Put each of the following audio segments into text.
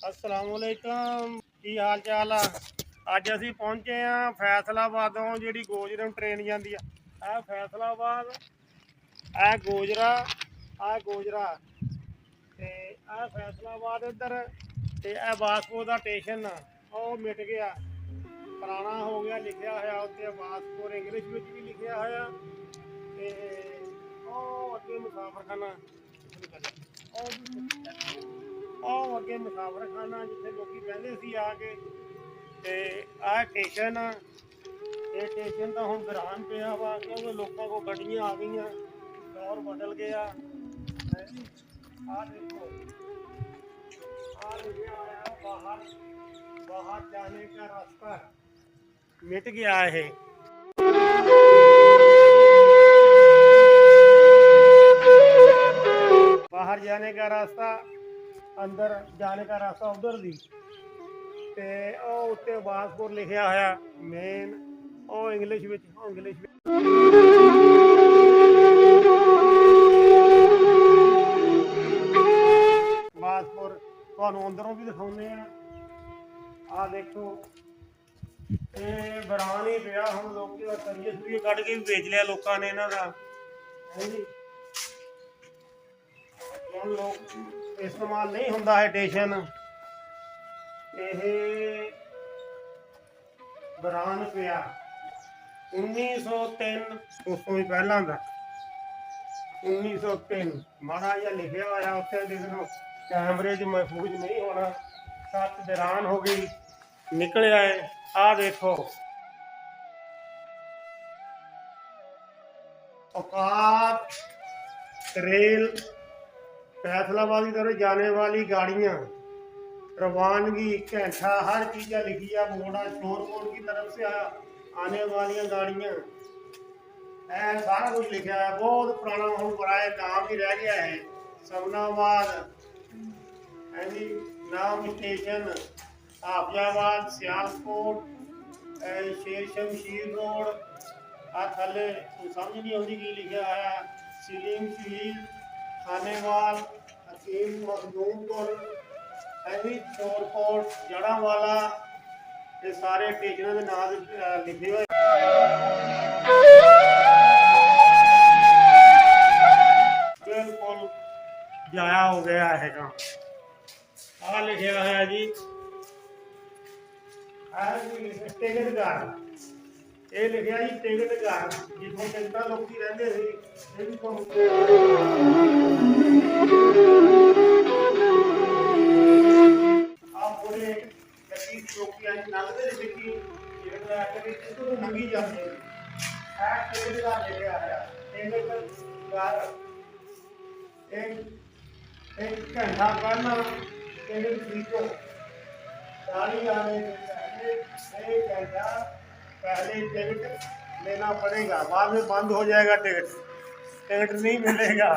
अस्सलामुअलैकुम की हाल चाल आ। अज असी पहुंचे हाँ फैसलाबादों जी गोजर ट्रेन जाती है फैसलाबाद है गोजरा आ गोजरा ते आ फैसलाबाद इधर ते बासपुर का स्टेशन वो मिट गया पुराना हो गया लिखा होया उत्ते बासपुर इंग्लिश में भी लिखा होया ते अगे मुसाफरखाना ਉਹ ਅੱਗੇ ਮੁਸਾਫਰਖਾਨਾ ਜਿੱਥੇ ਲੋਕੀ ਬਹਿੰਦੇ ਸੀ ਆ ਕੇ ਤੇ ਆਹ ਸਟੇਸ਼ਨ ਆ। ਇਹ ਸਟੇਸ਼ਨ ਤਾਂ ਹੁਣ ਵਿਰਾਨ ਪਿਆ ਵਾ ਕਿਉਂਕਿ ਲੋਕਾਂ ਕੋਲ ਗੱਡੀਆਂ ਆ ਗਈਆਂ ਦੌਰ ਬਦਲ ਗਿਆ। ਆਹ ਦੇਖੋ ਆ ਲਿਖਿਆ ਹੋਇਆ ਬਾਹਰ ਬਾਹਰ ਜਾਣੇ ਦਾ ਰਾਸਤਾ ਮਿਟ ਗਿਆ ਇਹ। बाहर जाने का रास्ता अंदर जाने का रास्ता उधर दी ते उत्ते बासपुर लिखा होया मेन इंग्लिश बासपुर तुहानू अंदरों भी दिखाने आ देखो ये बरान ही पिया हुण लोग करिए सुरिए कढ़ के भी बेच लिया लोगों ने इन्हां दा है जी। लोग इस्तेमाल नहीं होंदा है स्टेशन ये बरान पिया 1903 उस तो भी पहला दा 1903 माड़ा जिहा लिखिया होया उत्ते देखो कैमरे च महफूज नहीं होना सच दरान हो गई निकलिया है। आ देखो औकात रेल फैसलाबाद की तरफ जाने वाली गाड़ियाँ रवानगी घंटा हर चीज़ लिखी है बोर्ड शोरकोट की तरफ से आने वाली गाड़ियाँ सारा कुछ लिखा है। बहुत पुराना हम बड़ा है नाम ही रह गया है समनाबाद है जी नाम स्टेशन हाफिजाबाद सियालकोट शेर शमशीर रोड आ थले समझ नहीं आती की लिखा है सलीम शहीद खानेवाल हकीम मखदूमपुर शोरकोट जड़ावाला ये सारे स्टेशनों के नाम लिखे हुए बिल्कुल जाया हो गया है आ लिखे हुआ है जी टिकट घर ये लिखा जी टिकट घर जितों टिकटा लोग रहते नंगी जाते एक घंटा पहला टिकट खरीदो 40 आने एक घंटा पहले टिकट लेना पड़ेगा बाद में बंद हो जाएगा टिकट नहीं मिलेगा।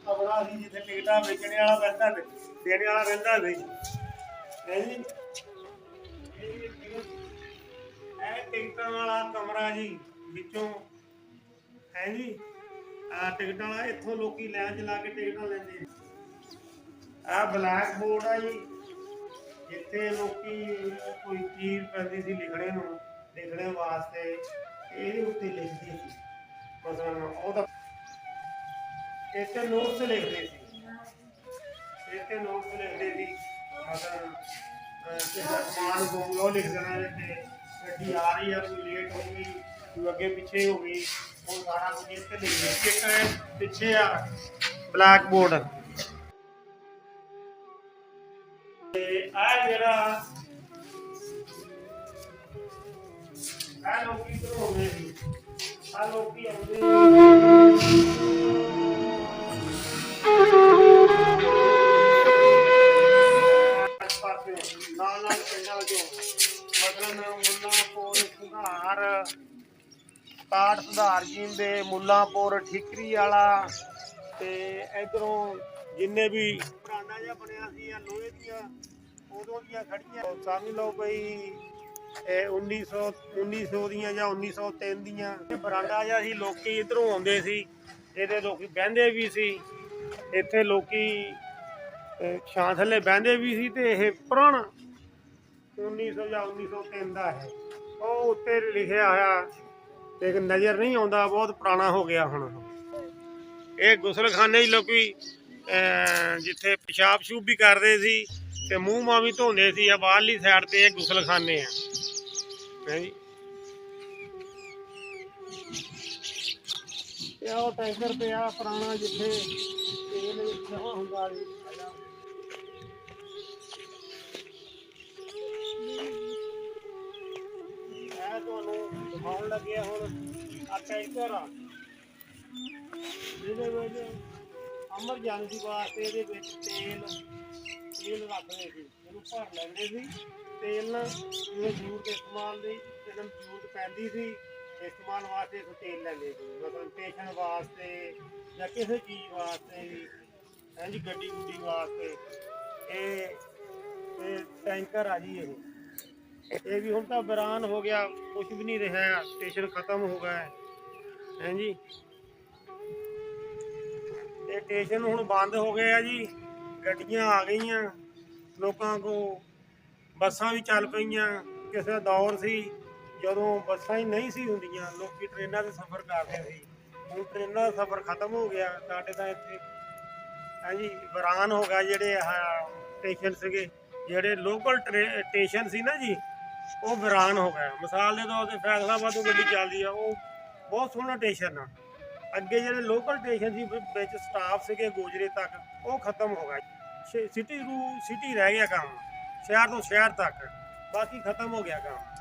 कमरा सी जिथे टिकटा बेचने वाला रहता देने वाला रहता नहीं टिकटा वाला कमरा जी बिचों है जी टिकट वाला इतों लोग लैन चला के टिकटा लेंगे। आ ब्लैक बोर्ड है जी जिथे लोग कोई चीज पैंती सी लिखने वास्ते ये उत्ते लिखते सी मतलब इतने नोट्स लिखते सी मतलब समान वो लिख देना गड्डी आ रही है कोई लेट हो गई कोई अगे पिछे हो गई वो सारा कुछ इतने लिख दे पिछे आ ब्लैक बोर्ड ਕਾਟ ਸੁਧਾਰ ਜੀ ਦੇ ਮੁੱਲਾਂਪੁਰ ਠੀਕਰੀ ਵਾਲਾ ਤੇ ਇਧਰੋਂ ਜਿੰਨੇ ਵੀ ਬਰਾਂਡਾ ਜਿਹਾ ਬਣਿਆ ਸੀ ਲੋਹੇ ਦੀਆਂ ਉਦੋਂ ਦੀਆਂ ਖੜੀਆਂ ਸਮਝ ਲਓ ਬਈ 1900 ਦੀਆਂ ਜਾਂ 1903 ਦੀਆਂ ਬਰਾਂਡਾ ਜਿਹਾ ਸੀ। ਲੋਕੀ ਇਧਰੋਂ ਆਉਂਦੇ ਸੀ ਇਹਦੇ ਲੋਕੀ ਬਹਿੰਦੇ ਵੀ ਸੀ ਇੱਥੇ ਲੋਕੀ ਛਾਂ ਥੱਲੇ ਬਹਿੰਦੇ ਵੀ ਸੀ। ਤੇ ਇਹ ਪੁਰਾਣਾ 1900 ਜਾਂ 1903 ਦਾ ਹੈ। ਉਹ ਉੱਤੇ ਲਿਖਿਆ ਹੋਇਆ ਲੇਕਿਨ ਨਜ਼ਰ ਨਹੀਂ ਆਉਂਦਾ, ਬਹੁਤ ਪੁਰਾਣਾ ਹੋ ਗਿਆ ਹੁਣ। ਇਹ ਗੁਸਲਖਾਨੇ ਹੀ ਲੋਕੀ ਜਿੱਥੇ ਪਿਸ਼ਾਬ ਸ਼ੂਬ ਵੀ ਕਰਦੇ ਸੀ ਤੇ ਮੂੰਹ ਮਾਂ ਵੀ ਧੋਂਦੇ ਸੀ। ਆ ਬਾਹਰਲੀ ਸਾਈਡ ਤੇ ਇਹ ਗੁਸਲਖਾਨੇ ਆ ਹੈ ਜੀ। ਤੇ ਉਹ ਟੈਂਕਰ ਪਿਆ ਪੁਰਾਣਾ ਜਿੱਥੇ ਤੇਲ ਜਮਾ ਹੁੰਦਾ ਸੀ। ਮੈਂ ਤੁਹਾਨੂੰ ਦਿਖਾਉਣ ਲੱਗਿਆ ਹੁਣ ਆ ਟੈਂਕਰ ਆ, ਜਿਹਦੇ ਵਿੱਚ ਐਮਰਜੈਂਸੀ ਵਾਸਤੇ ਇਹਦੇ ਵਿੱਚ ਤੇਲ ਰੱਖਦੇ ਸੀ, ਇਹਨੂੰ ਭਰ ਲੈਂਦੇ ਸੀ। ਤੇਲ ਨਾਲ ਜਿਵੇਂ ਜ਼ਰੂਰਤ ਇਸਤੇਮਾਲ ਦੀ ਜਦੋਂ ਜ਼ਰੂਰਤ ਪੈਂਦੀ ਸੀ ਇਸਤੇਮਾਲ ਵਾਸਤੇ ਅਸੀਂ ਤੇਲ ਲੈਂਦੇ ਸੀ, ਮਤਲਬ ਪੇਸ਼ੈਂਟ ਵਾਸਤੇ ਜਾਂ ਕਿਸੇ ਚੀਜ਼ ਵਾਸਤੇ ਵੀ ਹੈ ਜੀ, ਗੱਡੀ ਗੁੱਡੀ ਵਾਸਤੇ। ਇਹ ਟੈਂਕਰ ਆ ਜੀ। ਇਹ ਵੀ ਹੁਣ ਤਾਂ ਵੀਰਾਨ ਹੋ ਗਿਆ, ਕੁਛ ਵੀ ਨਹੀਂ ਰਿਹਾ, ਸਟੇਸ਼ਨ ਖਤਮ ਹੋ ਗਿਆ ਹੈ ਜੀ। ਇਹ ਸਟੇਸ਼ਨ ਹੁਣ ਬੰਦ ਹੋ ਗਏ ਆ ਜੀ। ਗੱਡੀਆਂ ਆ ਗਈਆਂ, ਲੋਕਾਂ ਕੋਲ ਬੱਸਾਂ ਵੀ ਚੱਲ ਪਈਆਂ। ਕਿਸੇ ਦੌਰ ਸੀ ਜਦੋਂ ਬੱਸਾਂ ਹੀ ਨਹੀਂ ਸੀ ਹੁੰਦੀਆਂ, ਲੋਕੀ ਟ੍ਰੇਨਾਂ 'ਤੇ ਸਫ਼ਰ ਕਰਦੇ ਸੀ। ਹੁਣ ਟ੍ਰੇਨਾਂ ਦਾ ਸਫ਼ਰ ਖਤਮ ਹੋ ਗਿਆ ਸਾਡੇ ਤਾਂ ਇੱਥੇ ਹੈ ਜੀ। ਵੀਰਾਨ ਹੋ ਗਿਆ ਜਿਹੜੇ ਸਟੇਸ਼ਨ ਸੀਗੇ, ਜਿਹੜੇ ਲੋਕਲ ਸਟੇਸ਼ਨ ਸੀ ਨਾ ਜੀ, ਉਹ ਵੀਰਾਨ ਹੋ ਗਿਆ। ਮਿਸਾਲ ਦੇ ਤੌਰ 'ਤੇ ਫੈਸਲਾਬਾਦ ਤੋਂ ਗੱਡੀ ਚੱਲਦੀ ਆ, ਉਹ ਬਹੁਤ ਸੋਹਣਾ ਸਟੇਸ਼ਨ ਆ। ਅੱਗੇ ਜਿਹੜੇ ਲੋਕਲ ਸਟੇਸ਼ਨ ਸੀ ਵਿੱਚ ਸਟਾਫ ਸੀਗੇ ਗੋਜਰੇ ਤੱਕ, ਉਹ ਖਤਮ ਹੋ ਗਿਆ। ਸਿਟੀ ਨੂੰ ਸਿਟੀ ਰਹਿ ਗਿਆ ਕੰਮ, ਸ਼ਹਿਰ ਤੋਂ ਸ਼ਹਿਰ ਤੱਕ, ਬਾਕੀ ਖਤਮ ਹੋ ਗਿਆ ਕੰਮ।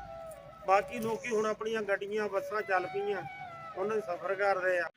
ਬਾਕੀ ਲੋਕੀ ਹੁਣ ਆਪਣੀਆਂ ਗੱਡੀਆਂ ਬੱਸਾਂ ਚੱਲ ਪਈਆਂ, ਉਹਨਾਂ 'ਚ ਸਫ਼ਰ ਕਰਦੇ ਆ।